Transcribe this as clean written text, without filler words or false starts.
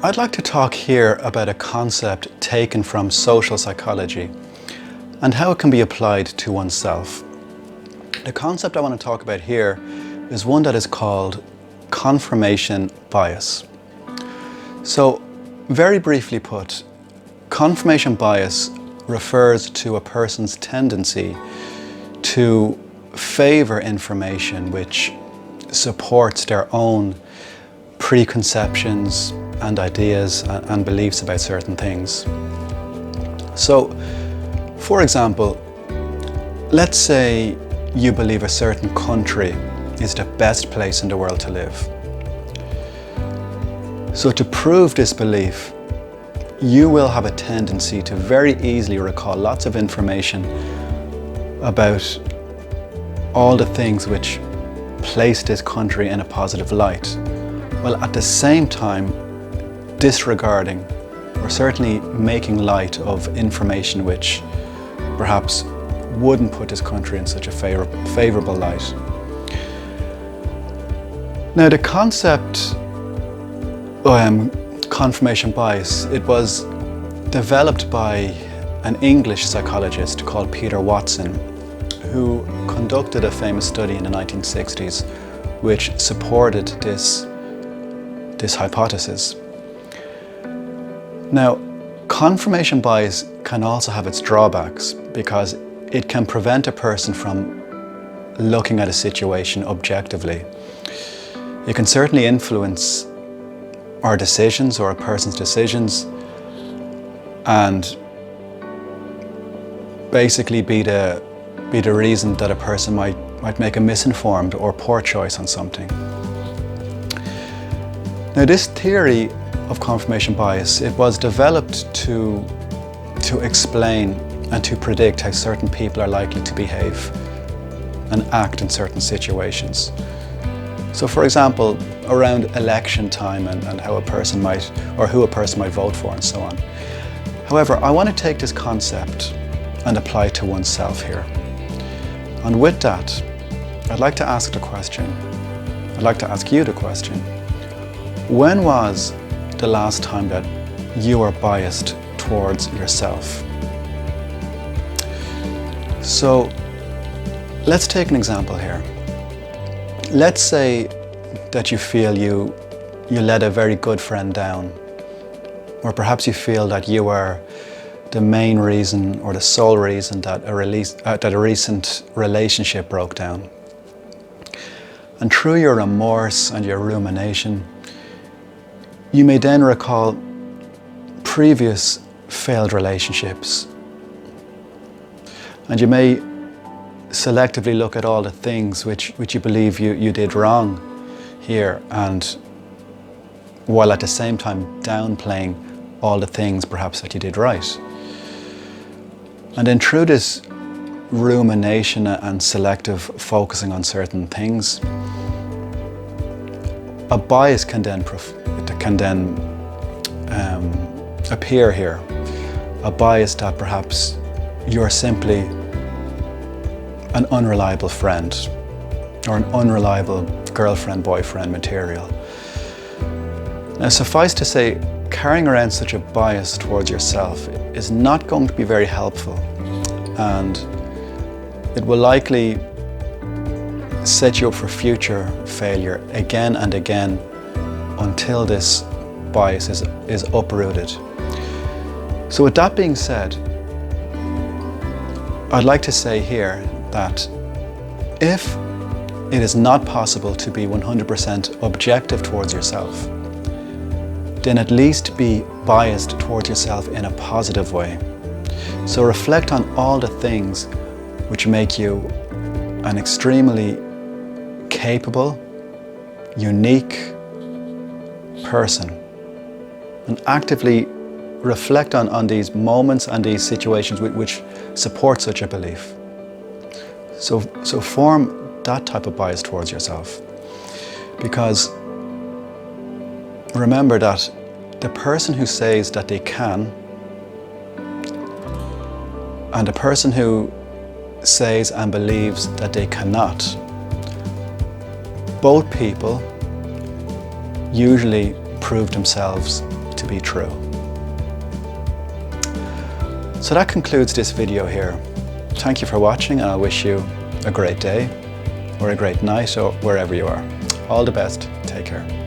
I'd like to talk here about a concept taken from social psychology and how it can be applied to oneself. The concept I want to talk about here is one that is called confirmation bias. So, very briefly put, confirmation bias refers to a person's tendency to favor information which supports their own preconceptions and ideas and beliefs about certain things. So, for example, let's say you believe a certain country is the best place in the world to live. So to prove this belief, you will have a tendency to very easily recall lots of information about all the things which place this country in a positive light, while at the same time disregarding or certainly making light of information which perhaps wouldn't put this country in such a favorable light. Now, the concept confirmation bias, it was developed by an English psychologist called Peter Watson, who conducted a famous study in the 1960s which supported this hypothesis. Now, confirmation bias can also have its drawbacks because it can prevent a person from looking at a situation objectively. It can certainly influence our decisions or a person's decisions and basically be the reason that a person might make a misinformed or poor choice on something. Now, this theory of confirmation bias, it was developed to explain and to predict how certain people are likely to behave and act in certain situations. So, for example, around election time and how a person might, or who a person might vote for and so on. However, I want to take this concept and apply it to oneself here. And with that, I'd like to ask the question, I'd like to ask you the question, when was the last time that you were biased towards yourself? So, let's take an example here. Let's say that you feel you let a very good friend down, or perhaps you feel that you are the main reason or the sole reason that a recent relationship broke down. And through your remorse and your rumination, you may then recall previous failed relationships, and you may selectively look at all the things which you believe you did wrong here, and while at the same time downplaying all the things perhaps that you did right. And then through this rumination and selective focusing on certain things, a bias can then appear here. A bias that perhaps you're simply an unreliable friend or an unreliable girlfriend, boyfriend material. Now, suffice to say, carrying around such a bias towards yourself is not going to be very helpful, and it will likely set you up for future failure again and again until this bias is uprooted. So with that being said, I'd like to say here that if it is not possible to be 100% objective towards yourself, then at least be biased towards yourself in a positive way. So reflect on all the things which make you an extremely capable, unique person, and actively reflect on these moments and these situations which support such a belief. So form that type of bias towards yourself, because remember that the person who says that they can and the person who says and believes that they cannot, both people usually prove themselves to to be true. So that concludes this video here. Thank you for watching, and I wish you a great day or a great night or wherever you are. All the best. Take care.